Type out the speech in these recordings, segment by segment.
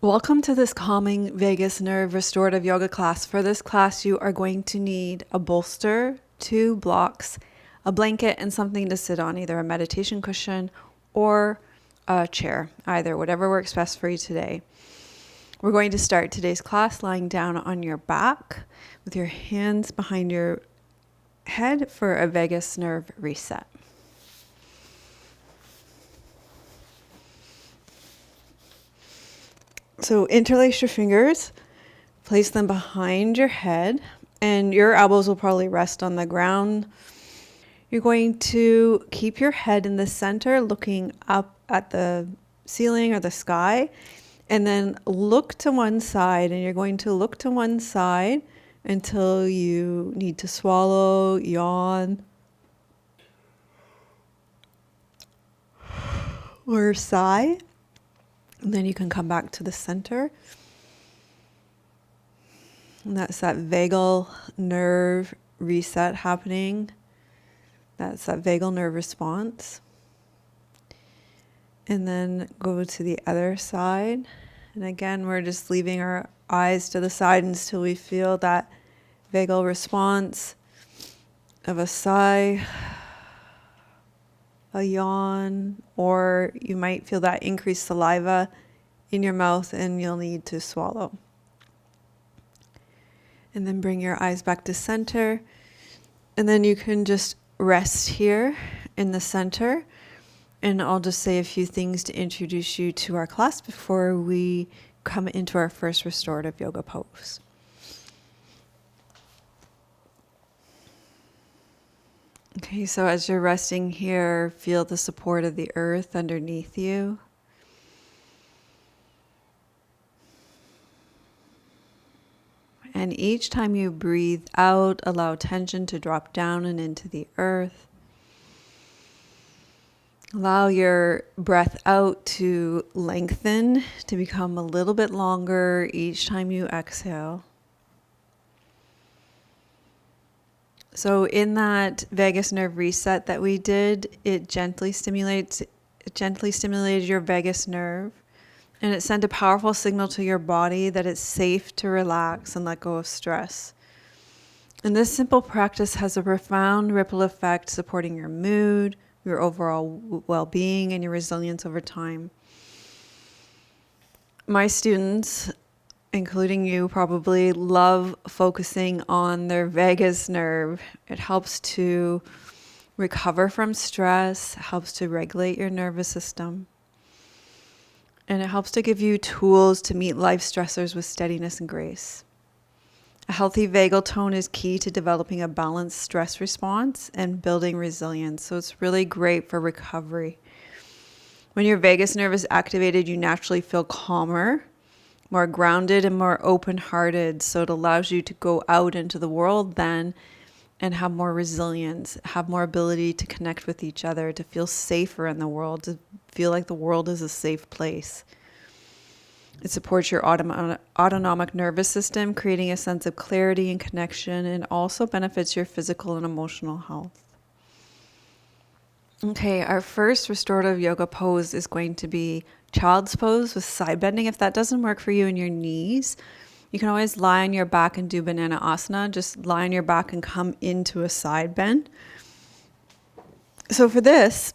Welcome to this calming vagus nerve restorative yoga class. For this class, you are going to need a bolster, 2 blocks, a blanket, and something to sit on, either a meditation cushion or a chair, either, whatever works best for you today. We're going to start today's class lying down on your back with your hands behind your head for a vagus nerve reset. So interlace your fingers, place them behind your head, and your elbows will probably rest on the ground. You're going to keep your head in the center, looking up at the ceiling or the sky, and then look to one side, and you're going to look to one side until you need to swallow, yawn, or sigh. And then you can come back to the center. And that's that vagal nerve reset happening. That's that vagal nerve response. And then go to the other side. And again, we're just leaving our eyes to the side until we feel that vagal response of a sigh, a yawn, or you might feel that increased saliva in your mouth and you'll need to swallow. And then bring your eyes back to center. And then you can just rest here in the center. And I'll just say a few things to introduce you to our class before we come into our first restorative yoga pose. Okay, so as you're resting here, feel the support of the earth underneath you. And each time you breathe out, allow tension to drop down and into the earth. Allow your breath out to lengthen, to become a little bit longer each time you exhale. So in that vagus nerve reset that we did, it gently stimulated your vagus nerve, and it sent a powerful signal to your body that it's safe to relax and let go of stress. And this simple practice has a profound ripple effect, supporting your mood, your overall well-being, and your resilience over time. My students, including you, probably love focusing on their vagus nerve. It helps to recover from stress, helps to regulate your nervous system, and it helps to give you tools to meet life stressors with steadiness and grace. A healthy vagal tone is key to developing a balanced stress response and building resilience, so it's really great for recovery. When your vagus nerve is activated, you naturally feel calmer, more grounded, and more open-hearted. So it allows you to go out into the world then and have more resilience, have more ability to connect with each other, to feel safer in the world, to feel like the world is a safe place. It supports your autonomic nervous system, creating a sense of clarity and connection, and also benefits your physical and emotional health. Okay, our first restorative yoga pose is going to be child's pose with side bending. If that doesn't work for you in your knees, you can always lie on your back and do banana asana. Just lie on your back and come into a side bend. So for this,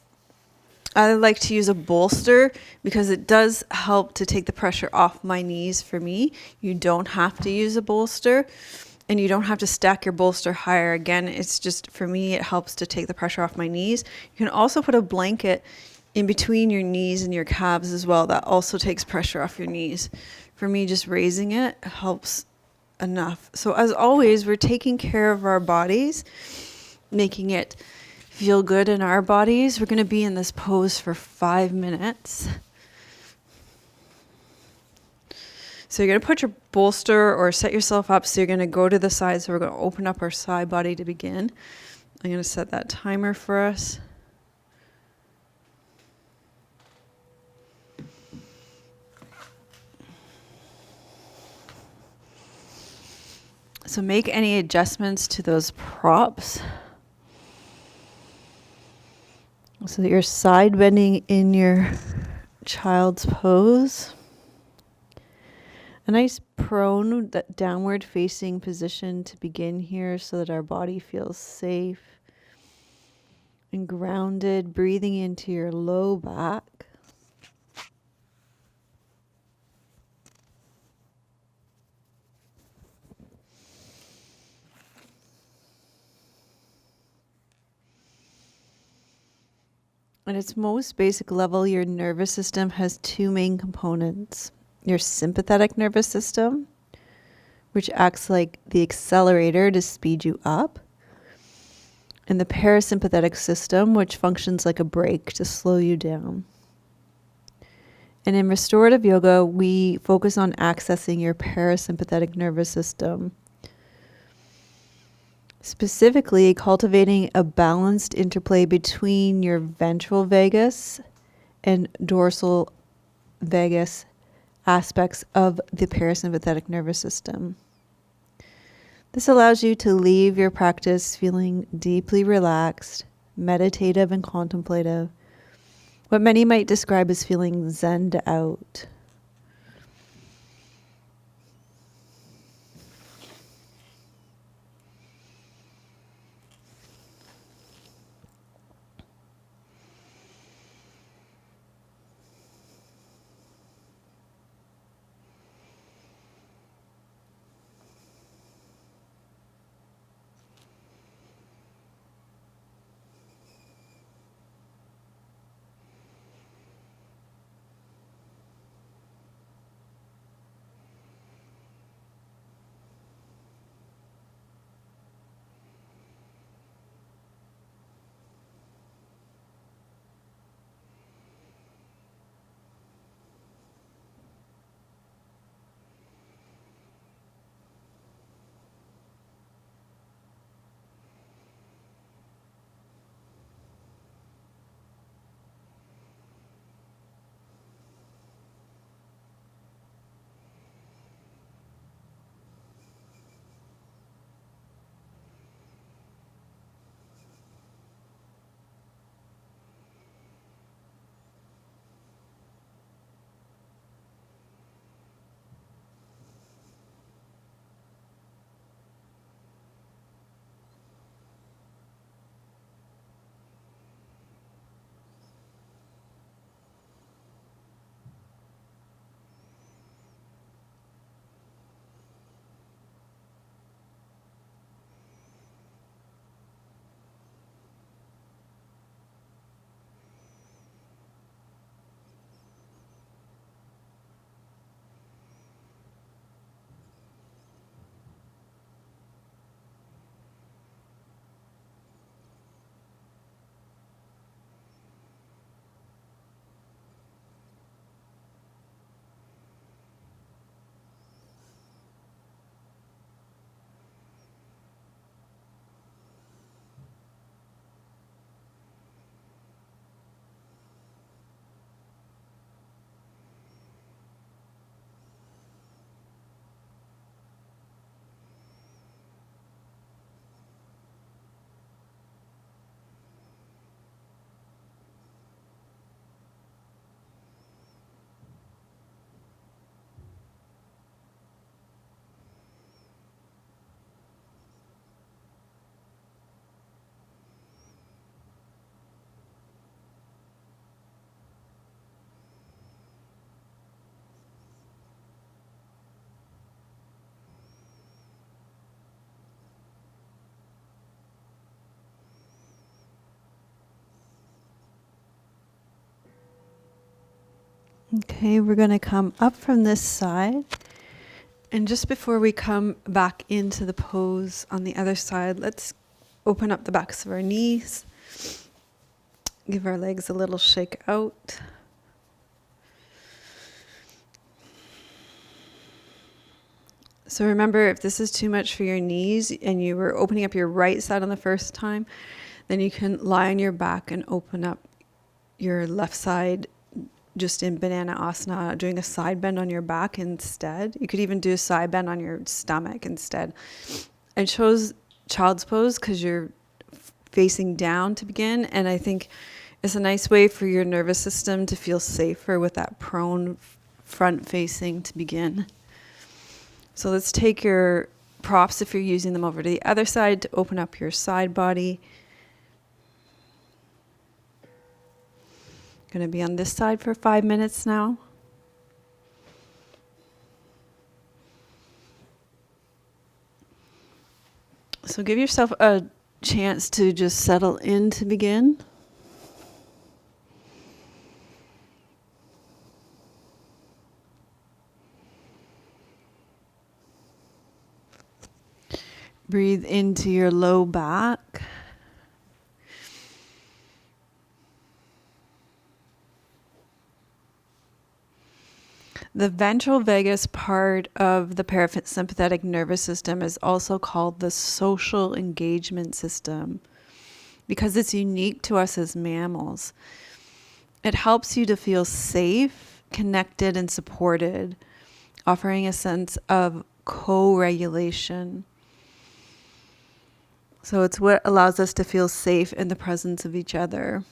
I like to use a bolster because it does help to take the pressure off my knees for me. You don't have to use a bolster, and you don't have to stack your bolster higher. Again, it's just, for me, it helps to take the pressure off my knees. You can also put a blanket in between your knees and your calves as well. That also takes pressure off your knees. For me, just raising it helps enough. So as always, we're taking care of our bodies, making it feel good in our bodies. We're going to be in this pose for 5 minutes. So you're going to put your bolster or set yourself up. So you're going to go to the side. So we're going to open up our side body to begin. I'm going to set that timer for us. So make any adjustments to those props, so that you're side bending in your child's pose. a nice prone, that downward facing position to begin here so that our body feels safe and grounded, breathing into your low back. At its most basic level, your nervous system has two main components. Your sympathetic nervous system, which acts like the accelerator to speed you up, and the parasympathetic system, which functions like a brake to slow you down. And in restorative yoga, we focus on accessing your parasympathetic nervous system, specifically cultivating a balanced interplay between your ventral vagus and dorsal vagus aspects of the parasympathetic nervous system. This allows you to leave your practice feeling deeply relaxed, meditative, and contemplative, what many might describe as feeling zenned out. Okay, we're going to come up from this side. And just before we come back into the pose on the other side, let's open up the backs of our knees. Give our legs a little shake out. So remember, if this is too much for your knees and you were opening up your right side on the first time, then you can lie on your back and open up your left side just in banana asana, doing a side bend on your back instead. You could even do a side bend on your stomach instead. It shows child's pose because you're facing down to begin, and I think it's a nice way for your nervous system to feel safer with that prone front facing to begin. So let's take your props, if you're using them, over to the other side to open up your side body. Going to be on this side for 5 minutes now. So give yourself a chance to just settle in to begin. Breathe into your low back. The ventral vagus part of the parasympathetic nervous system is also called the social engagement system because it's unique to us as mammals. It helps you to feel safe, connected, and supported, offering a sense of co-regulation. So it's what allows us to feel safe in the presence of each other.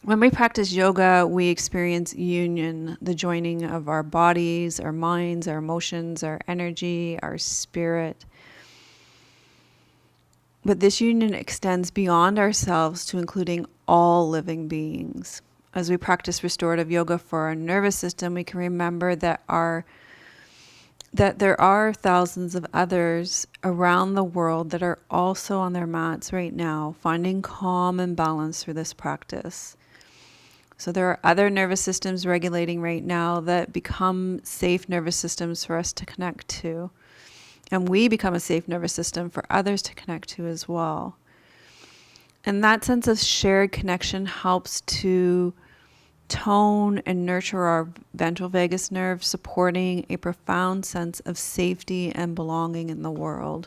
When we practice yoga, we experience union, the joining of our bodies, our minds, our emotions, our energy, our spirit. But this union extends beyond ourselves to including all living beings. As we practice restorative yoga for our nervous system, we can remember that there are thousands of others around the world that are also on their mats right now, finding calm and balance through this practice. So there are other nervous systems regulating right now that become safe nervous systems for us to connect to. And we become a safe nervous system for others to connect to as well. And that sense of shared connection helps to tone and nurture our ventral vagus nerve, supporting a profound sense of safety and belonging in the world.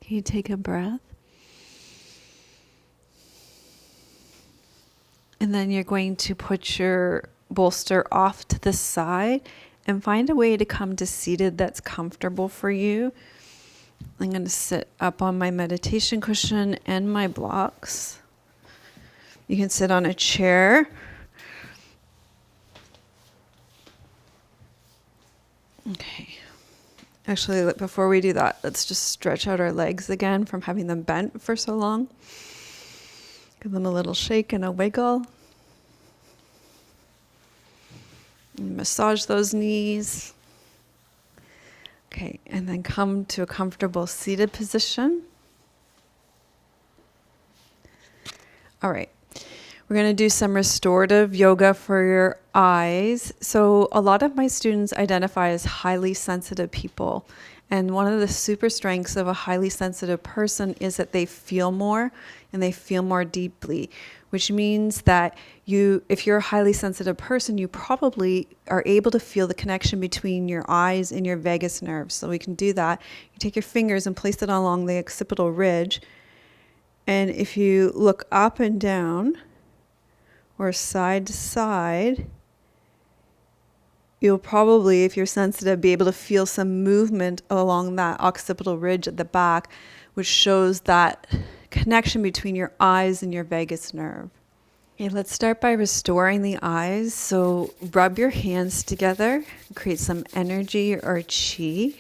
Can you take a breath? And then you're going to put your bolster off to the side and find a way to come to seated that's comfortable for you. I'm going to sit up on my meditation cushion and my blocks. You can sit on a chair. Okay. Actually, before we do that, let's just stretch out our legs again from having them bent for so long. Give them a little shake and a wiggle. And massage those knees. Okay, and then come to a comfortable seated position. All right. We're going to do some restorative yoga for your eyes. So a lot of my students identify as highly sensitive people. And one of the super strengths of a highly sensitive person is that they feel more and they feel more deeply, which means that if you're a highly sensitive person, you probably are able to feel the connection between your eyes and your vagus nerve. So we can do that. You take your fingers and place it along the occipital ridge. And if you look up and down, or side to side, you'll probably, if you're sensitive, be able to feel some movement along that occipital ridge at the back, which shows that connection between your eyes and your vagus nerve. Okay, let's start by restoring the eyes. So rub your hands together, create some energy or chi.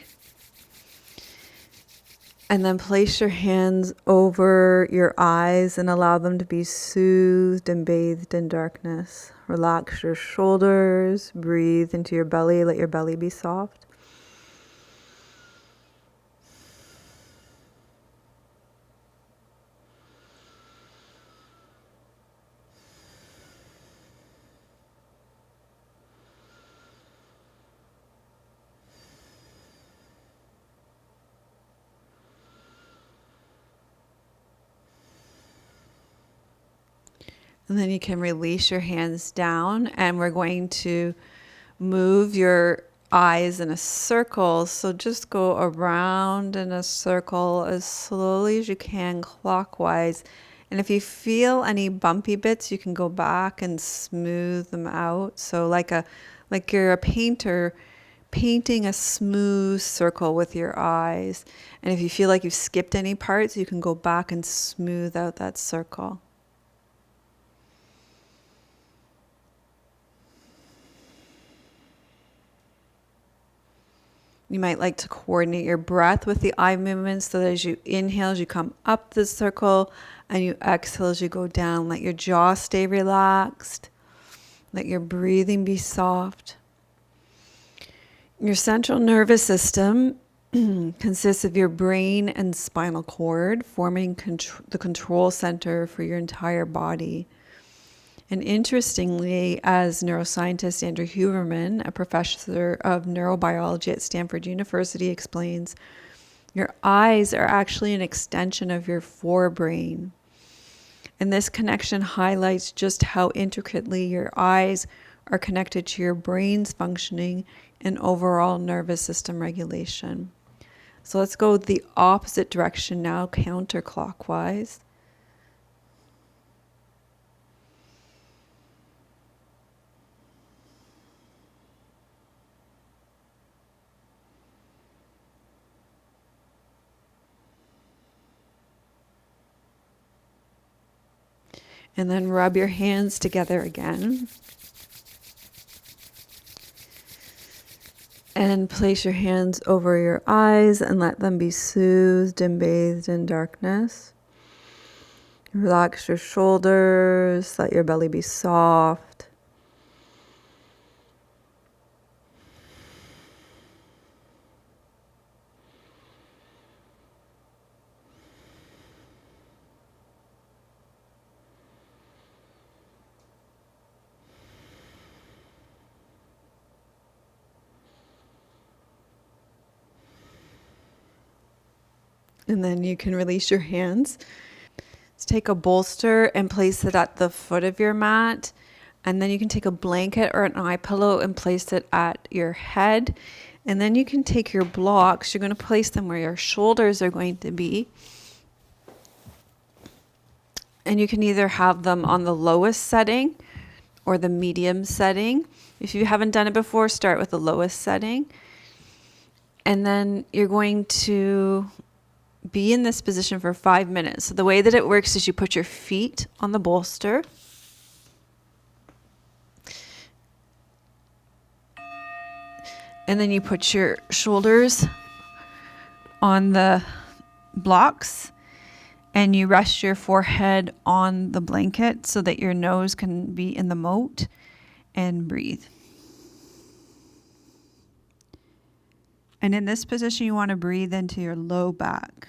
And then place your hands over your eyes and allow them to be soothed and bathed in darkness. Relax your shoulders, breathe into your belly, let your belly be soft. And then you can release your hands down, and we're going to move your eyes in a circle. So just go around in a circle as slowly as you can clockwise. And if you feel any bumpy bits, you can go back and smooth them out. So like you're a painter painting a smooth circle with your eyes. And if you feel like you've skipped any parts, you can go back and smooth out that circle. You might like to coordinate your breath with the eye movements so that as you inhale, as you come up the circle, and you exhale as you go down. Let your jaw stay relaxed. Let your breathing be soft. Your central nervous system consists of your brain and spinal cord, forming the control center for your entire body. And interestingly, as neuroscientist Andrew Huberman, a professor of neurobiology at Stanford University, explains, your eyes are actually an extension of your forebrain. And this connection highlights just how intricately your eyes are connected to your brain's functioning and overall nervous system regulation. So let's go the opposite direction now, counterclockwise. And then rub your hands together again. And place your hands over your eyes and let them be soothed and bathed in darkness. Relax your shoulders, let your belly be soft. And then you can release your hands. Let's take a bolster and place it at the foot of your mat. And then you can take a blanket or an eye pillow and place it at your head. And then you can take your blocks, you're going to place them where your shoulders are going to be. And you can either have them on the lowest setting or the medium setting. If you haven't done it before, start with the lowest setting. And then you're going to be in this position for 5 minutes. So the way that it works is you put your feet on the bolster. And then you put your shoulders on the blocks and you rest your forehead on the blanket so that your nose can be in the moat, and breathe. And in this position, you want to breathe into your low back.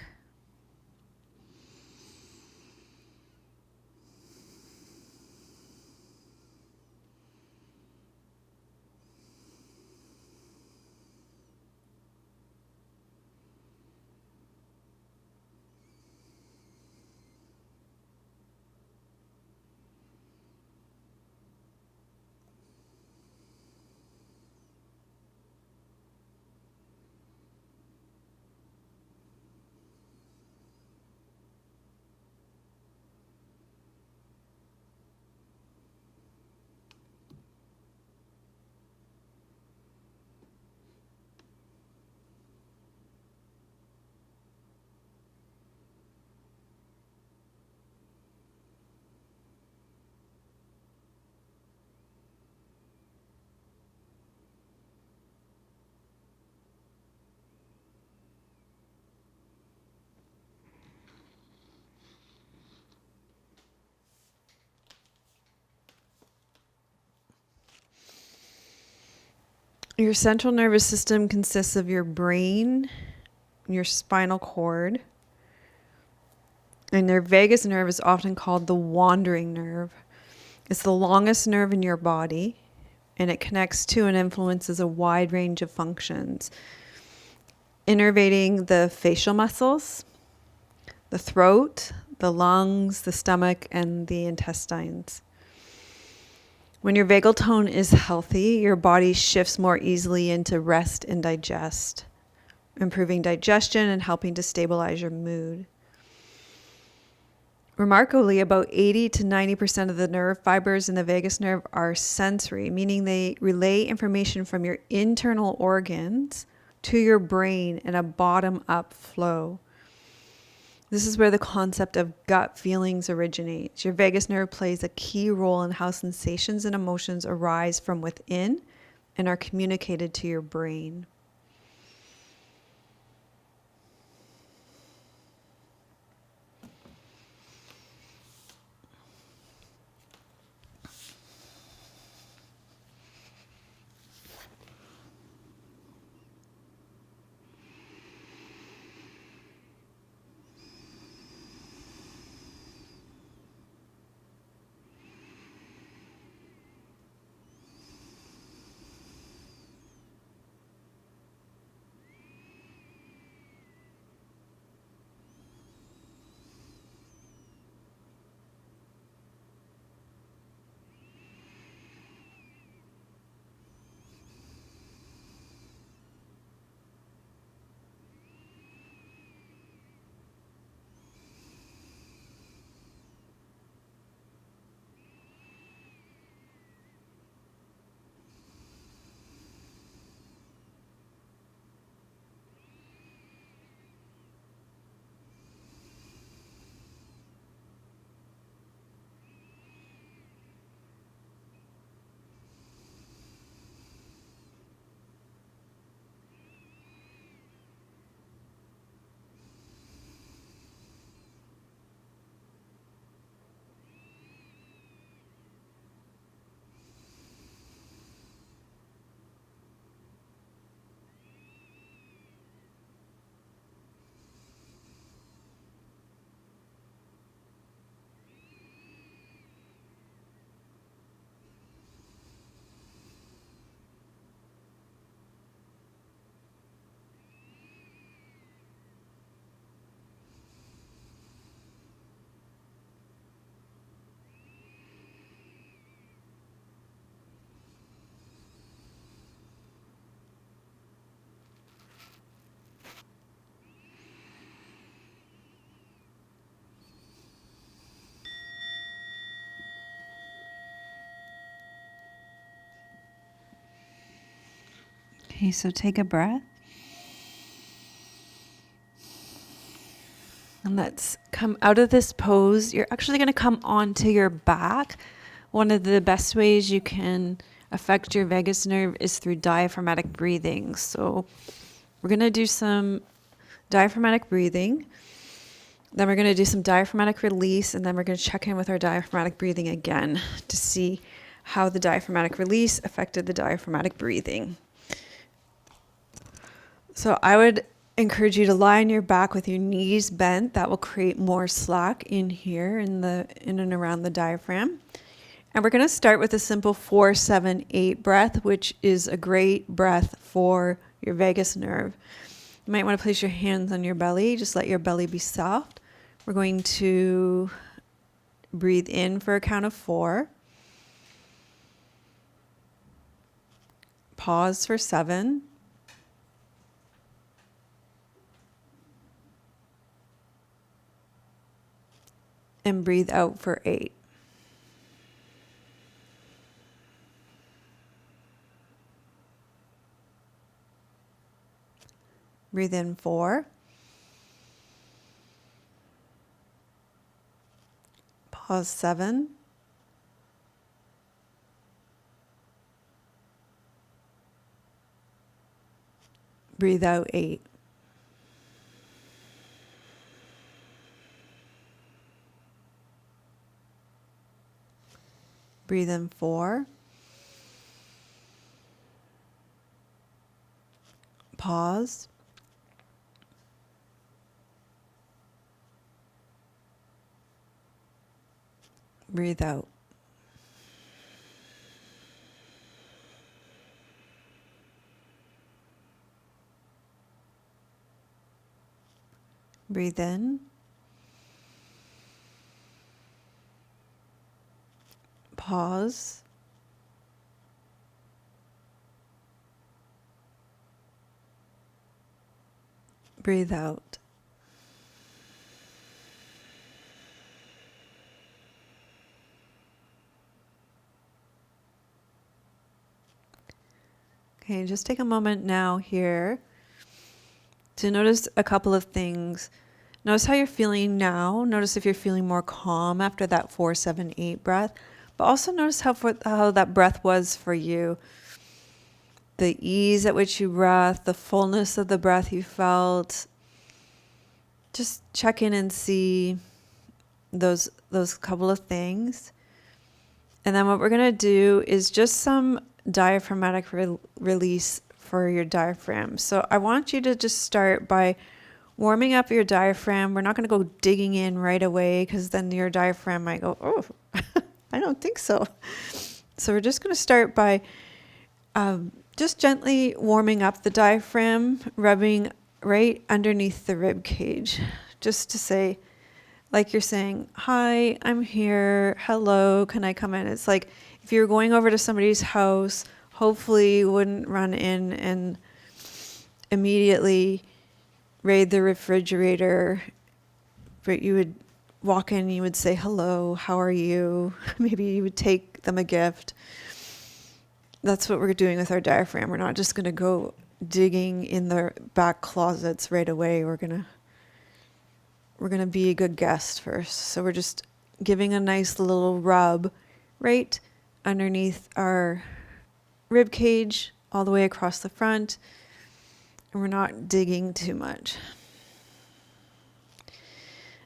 Your central nervous system consists of your brain, your spinal cord, and your vagus nerve is often called the wandering nerve. It's the longest nerve in your body, and it connects to and influences a wide range of functions, innervating the facial muscles, the throat, the lungs, the stomach, and the intestines. When your vagal tone is healthy, your body shifts more easily into rest and digest, improving digestion and helping to stabilize your mood. Remarkably, about 80 to 90% of the nerve fibers in the vagus nerve are sensory, meaning they relay information from your internal organs to your brain in a bottom-up flow. This is where the concept of gut feelings originates. Your vagus nerve plays a key role in how sensations and emotions arise from within and are communicated to your brain. Okay, so take a breath. And let's come out of this pose. You're actually going to come onto your back. One of the best ways you can affect your vagus nerve is through diaphragmatic breathing. So we're going to do some diaphragmatic breathing. Then we're going to do some diaphragmatic release, and then we're going to check in with our diaphragmatic breathing again to see how the diaphragmatic release affected the diaphragmatic breathing. So I would encourage you to lie on your back with your knees bent. That will create more slack in here in and around the diaphragm. And we're going to start with a simple 4-7-8 breath, which is a great breath for your vagus nerve. You might want to place your hands on your belly. Just let your belly be soft. We're going to breathe in for a count of 4. Pause for 7. And breathe out for 8. Breathe in 4. Pause 7. Breathe out 8. Breathe in 4. Pause. Breathe out. Breathe in. Pause. Breathe out. Okay, just take a moment now here to notice a couple of things. Notice how you're feeling now. Notice if you're feeling more calm after that 4-7-8 breath. But also notice how that breath was for you. The ease at which you breathed, the fullness of the breath you felt. Just check in and see those couple of things. And then what we're going to do is just some diaphragmatic release for your diaphragm. So I want you to just start by warming up your diaphragm. We're not going to go digging in right away because then your diaphragm might go, oh, I don't think so. So we're just going to start by just gently warming up the diaphragm, rubbing right underneath the rib cage, just to say, like you're saying, hi, I'm here. Hello, can I come in? It's like if you're going over to somebody's house, hopefully you wouldn't run in and immediately raid the refrigerator, but you would walk in, you would say, hello, how are you? Maybe you would take them a gift. That's what we're doing with our diaphragm. We're not just going to go digging in the back closets right away. We're going to be a good guest first. So we're just giving a nice little rub right underneath our rib cage all the way across the front. And we're not digging too much.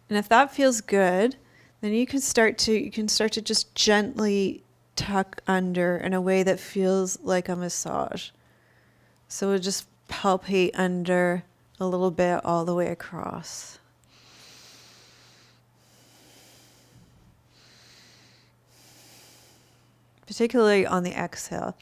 And if that feels good, then you can start to just gently tuck under in a way that feels like a massage. So we'll just palpate under a little bit all the way across. Particularly on the exhale.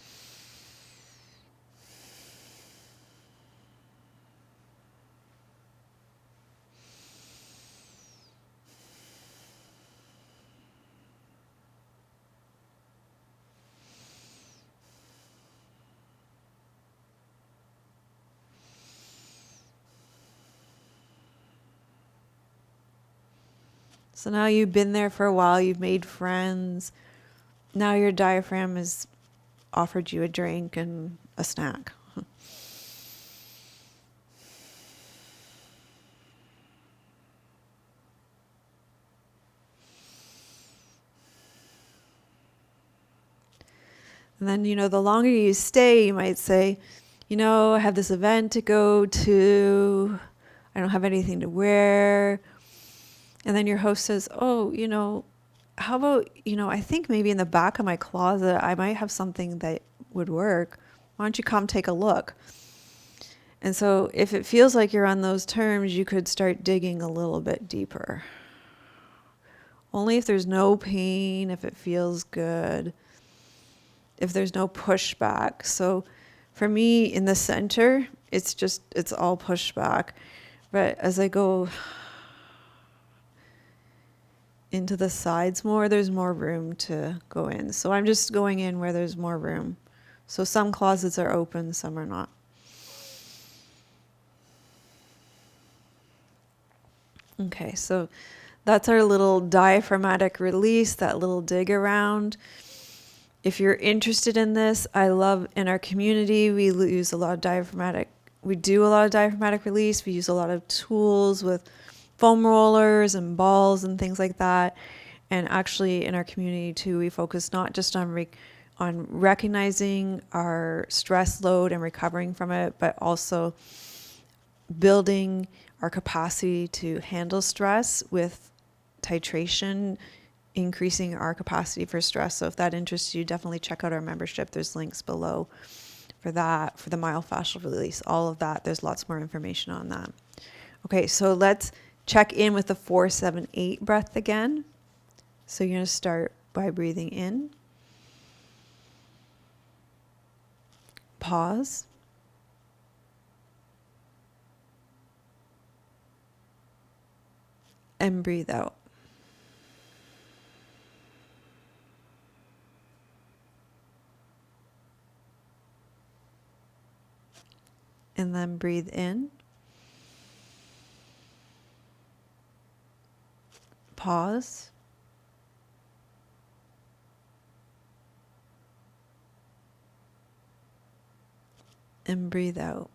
So now you've been there for a while, you've made friends. Now your diaphragm has offered you a drink and a snack. And then, the longer you stay, you might say, I have this event to go to. I don't have anything to wear. And then your host says, oh, how about, I think maybe in the back of my closet, I might have something that would work. Why don't you come take a look? And so if it feels like you're on those terms, you could start digging a little bit deeper. Only if there's no pain, if it feels good, if there's no pushback. So for me in the center, it's all pushback. But as I go into the sides more, there's more room to go in. So I'm just going in where there's more room. So some closets are open, some are not. Okay, so that's our little diaphragmatic release, that little dig around. If you're interested in this, I love in our community, we do a lot of diaphragmatic release. We use a lot of tools with foam rollers and balls and things like that. And actually in our community too, we focus not just on recognizing our stress load and recovering from it, but also building our capacity to handle stress with titration, increasing our capacity for stress. So if that interests you, definitely check out our membership. There's links below for that, for the myofascial release, all of that. There's lots more information on that. Okay, so let's check in with the 4-7-8 breath again. So you're going to start by breathing in. Pause. And breathe out. And then breathe in. Pause. And breathe out.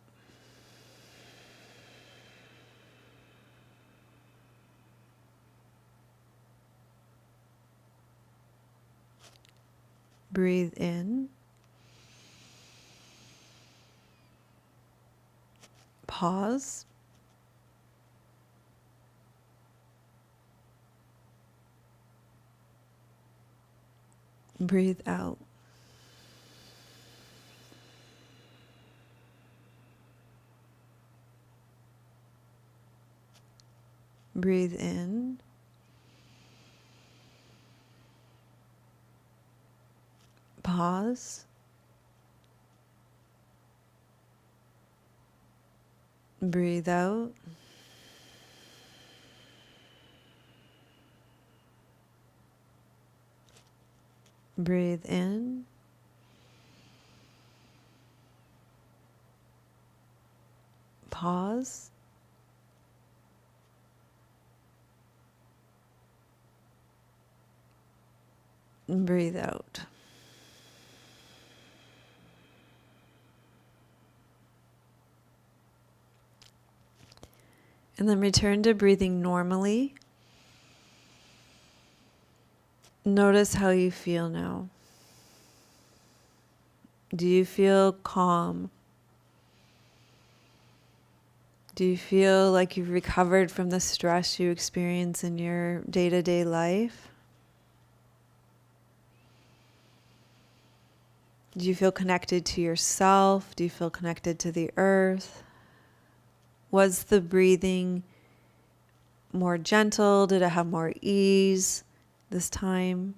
Breathe in. Pause. Breathe out. Breathe in. Pause. Breathe out. Breathe in. Pause. Breathe out. And then return to breathing normally. Notice how you feel now. Do you feel calm? Do you feel like you've recovered from the stress you experience in your day-to-day life? Do you feel connected to yourself? Do you feel connected to the earth? Was the breathing more gentle? Did it have more ease this time?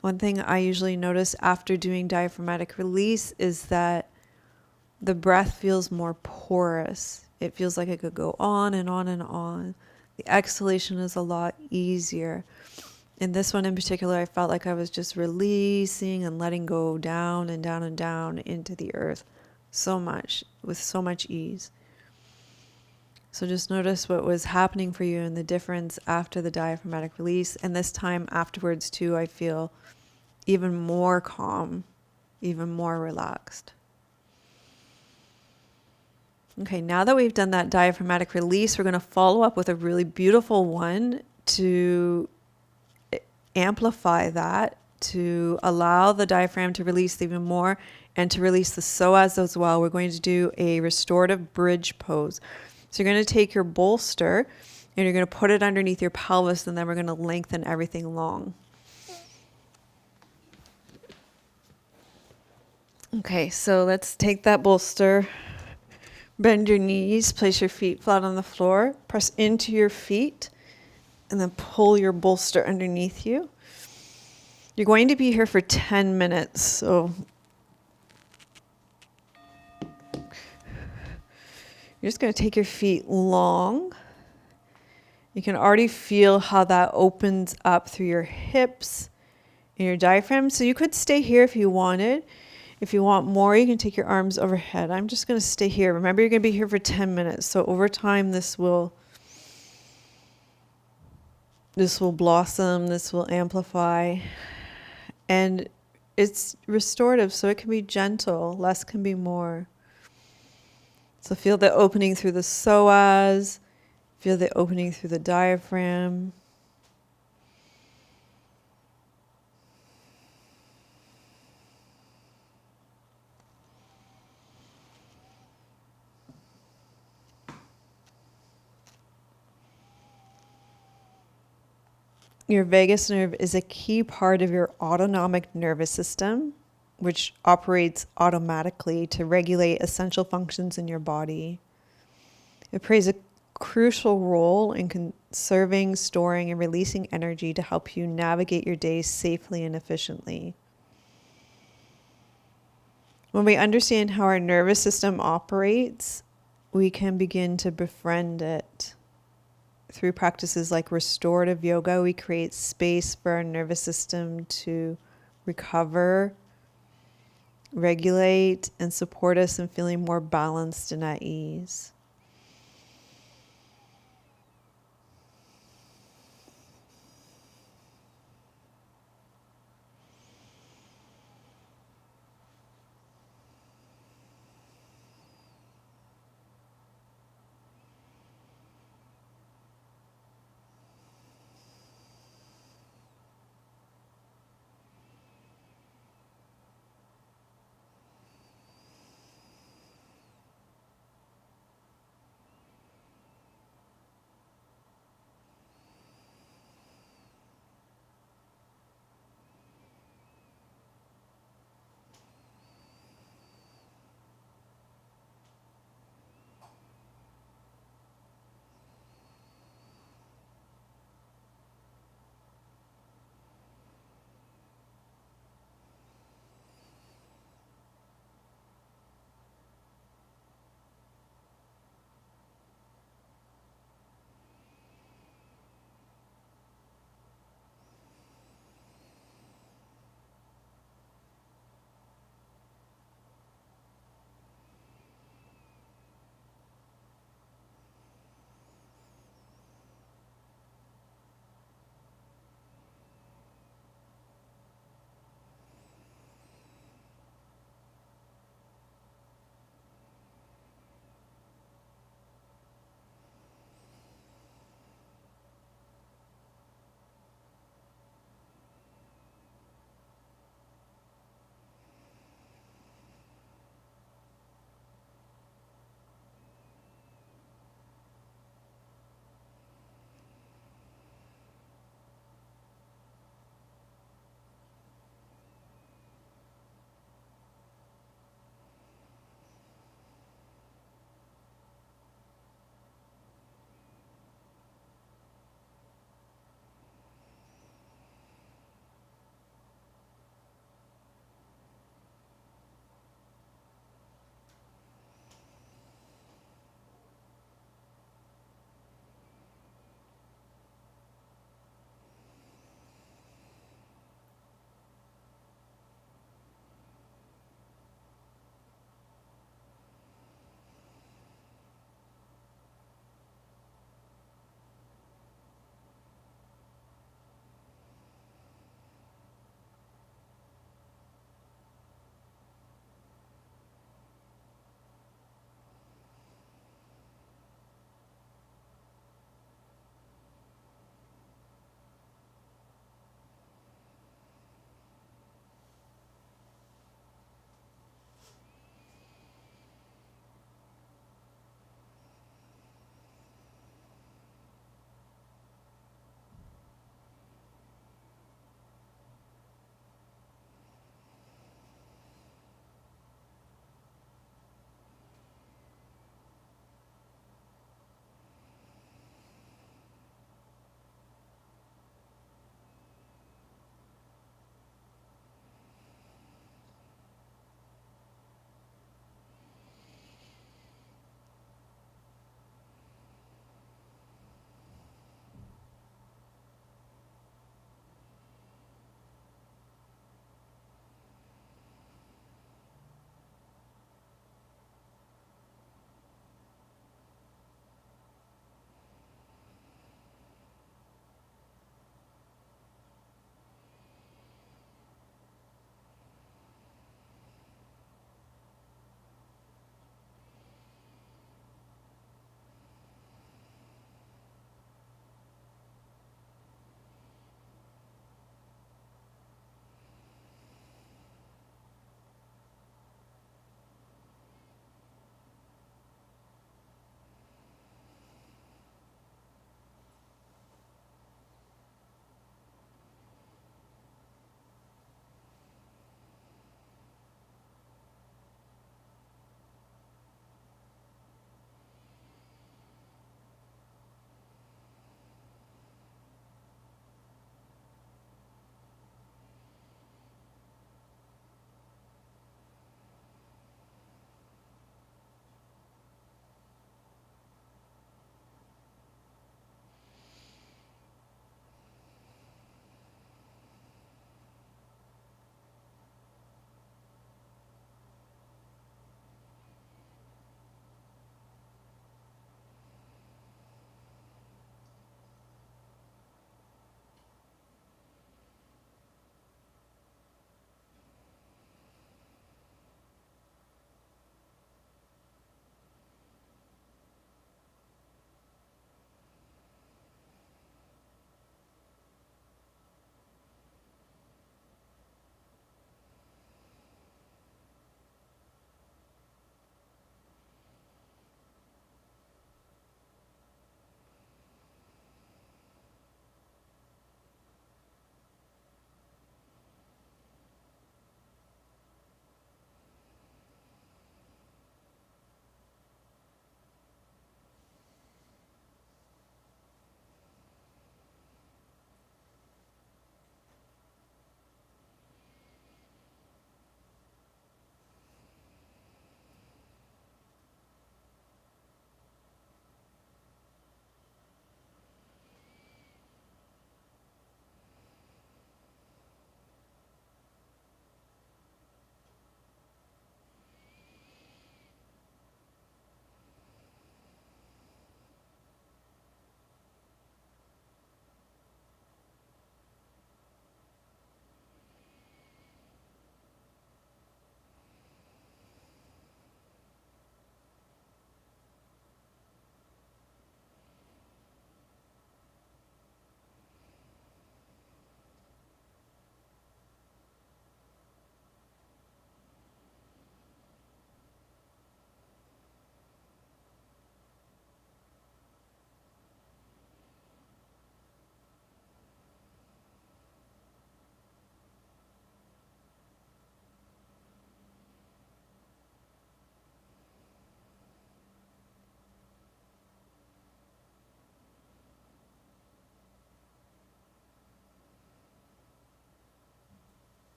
One thing I usually notice after doing diaphragmatic release is that the breath feels more porous. It feels like it could go on and on and on. The exhalation is a lot easier. In this one in particular, I felt like I was just releasing and letting go down and down and down into the earth so much, with so much ease. So just notice what was happening for you and the difference after the diaphragmatic release. And this time afterwards too, I feel even more calm, even more relaxed. Okay, now that we've done that diaphragmatic release, we're going to follow up with a really beautiful one to amplify that, to allow the diaphragm to release even more and to release the psoas as well. We're going to do a restorative bridge pose. So you're going to take your bolster and you're going to put it underneath your pelvis, and then we're going to lengthen everything long. Okay, so let's take that bolster. Bend your knees, place your feet flat on the floor, press into your feet, and then pull your bolster underneath you. You're going to be here for 10 minutes, so you're just going to take your feet long. You can already feel how that opens up through your hips and your diaphragm. So you could stay here if you wanted. If you want more, you can take your arms overhead. I'm just going to stay here. Remember, you're going to be here for 10 minutes. So over time, this will blossom, this will amplify. And it's restorative, so it can be gentle. Less can be more. So feel the opening through the psoas. Feel the opening through the diaphragm. Your vagus nerve is a key part of your autonomic nervous system, which operates automatically to regulate essential functions in your body. It plays a crucial role in conserving, storing, and releasing energy to help you navigate your day safely and efficiently. When we understand how our nervous system operates, we can begin to befriend it. Through practices like restorative yoga, we create space for our nervous system to recover, regulate, and support us in feeling more balanced and at ease.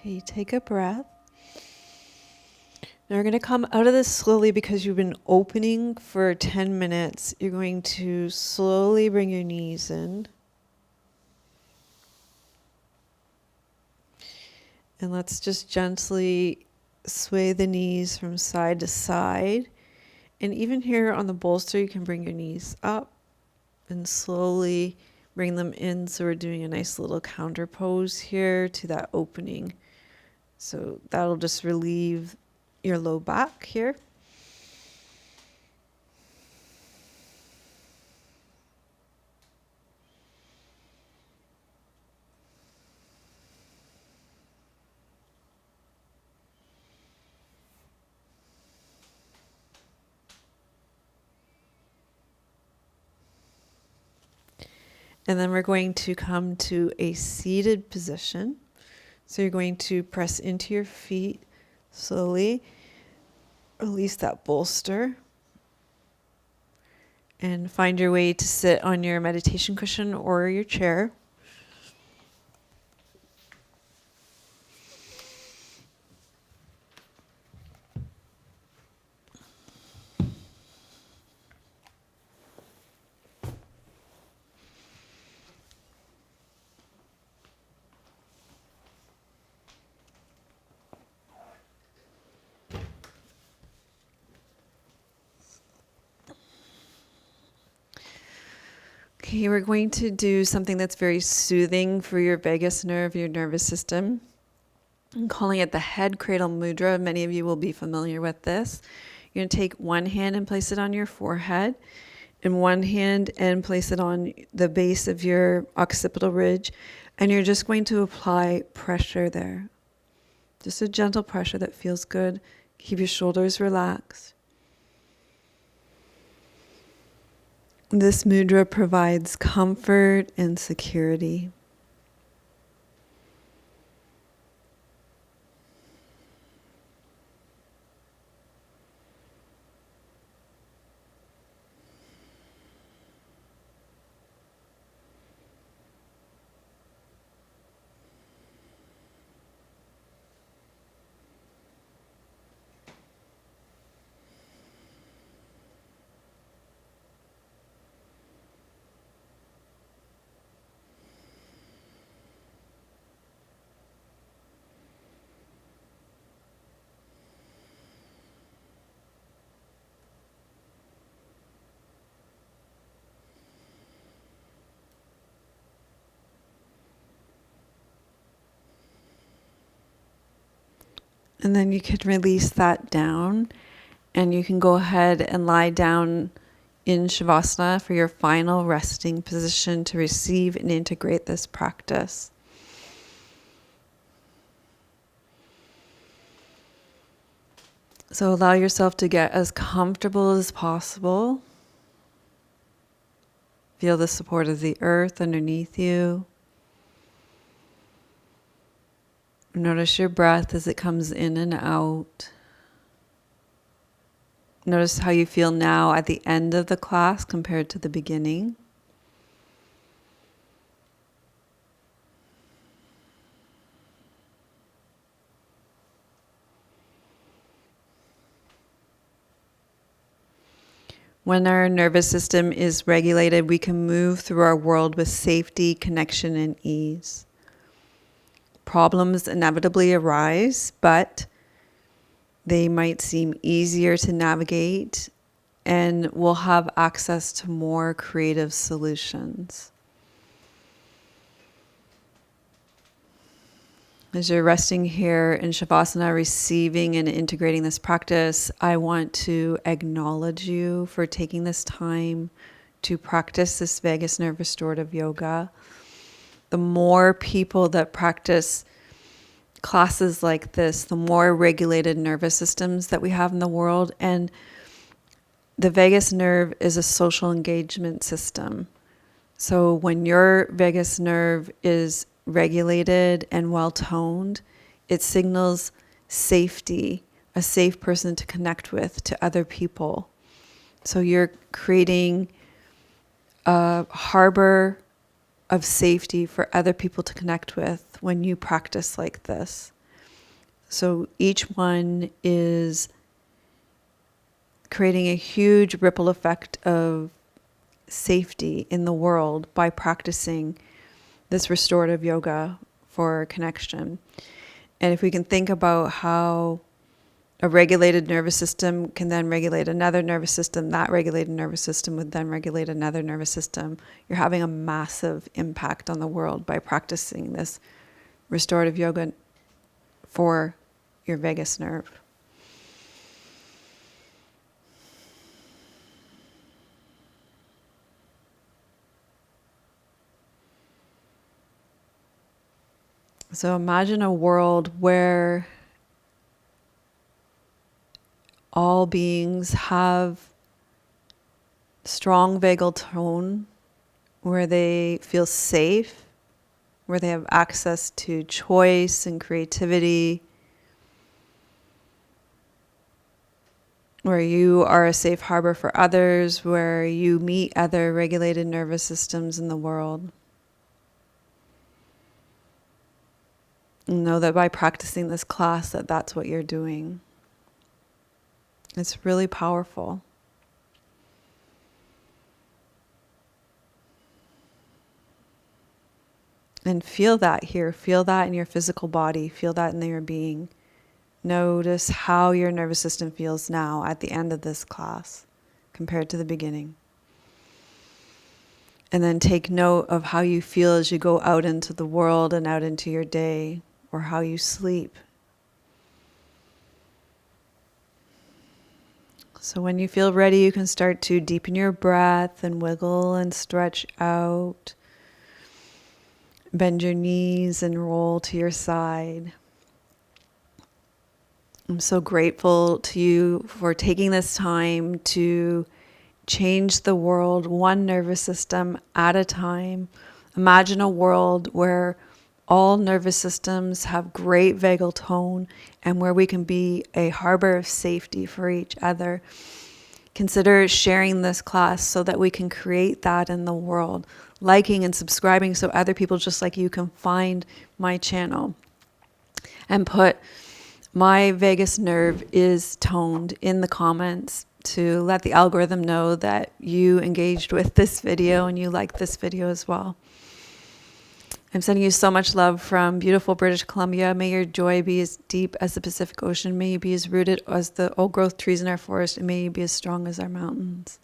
Okay, take a breath. Now we're going to come out of this slowly because you've been opening for 10 minutes. You're going to slowly bring your knees in. And let's just gently sway the knees from side to side. And even here on the bolster, you can bring your knees up and slowly bring them in. So we're doing a nice little counter pose here to that opening. So that'll just relieve your low back here. And then we're going to come to a seated position. So you're going to press into your feet slowly. Release that bolster. And find your way to sit on your meditation cushion or your chair. Okay, we're going to do something that's very soothing for your vagus nerve, your nervous system. I'm calling it the head cradle mudra. Many of you will be familiar with this. You're going to take one hand and place it on your forehead, and one hand and place it on the base of your occipital ridge, and you're just going to apply pressure there. Just a gentle pressure that feels good. Keep your shoulders relaxed. This mudra provides comfort and security. And then you could release that down, and you can go ahead and lie down in Shavasana for your final resting position to receive and integrate this practice. So allow yourself to get as comfortable as possible. Feel the support of the earth underneath you. Notice your breath as it comes in and out. Notice how you feel now at the end of the class compared to the beginning. When our nervous system is regulated, we can move through our world with safety, connection, and ease. Problems inevitably arise, but they might seem easier to navigate, and we'll have access to more creative solutions. As you're resting here in Shavasana, receiving and integrating this practice, I want to acknowledge you for taking this time to practice this vagus nerve restorative yoga. The more people that practice classes like this, the more regulated nervous systems that we have in the world. And the vagus nerve is a social engagement system. So when your vagus nerve is regulated and well-toned, it signals safety, a safe person to connect with, to other people. So you're creating a harbor of safety for other people to connect with when you practice like this. So each one is creating a huge ripple effect of safety in the world by practicing this restorative yoga for connection. And if we can think about how a regulated nervous system can then regulate another nervous system, that regulated nervous system would then regulate another nervous system, you're having a massive impact on the world by practicing this restorative yoga for your vagus nerve. So imagine a world where all beings have strong vagal tone, where they feel safe, where they have access to choice and creativity, where you are a safe harbor for others, where you meet other regulated nervous systems in the world. And know that by practicing this class, that's what you're doing. It's really powerful. And feel that here. Feel that in your physical body. Feel that in your being. Notice how your nervous system feels now at the end of this class compared to the beginning. And then take note of how you feel as you go out into the world and out into your day, or how you sleep. So when you feel ready, you can start to deepen your breath and wiggle and stretch out. Bend your knees and roll to your side. I'm so grateful to you for taking this time to change the world one nervous system at a time. Imagine a world where all nervous systems have great vagal tone and where we can be a harbor of safety for each other. Consider sharing this class so that we can create that in the world. Liking and subscribing so other people just like you can find my channel. And put "my vagus nerve is toned" in the comments to let the algorithm know that you engaged with this video and you liked this video as well. I'm sending you so much love from beautiful British Columbia. May your joy be as deep as the Pacific Ocean. May you be as rooted as the old growth trees in our forest. And may you be as strong as our mountains.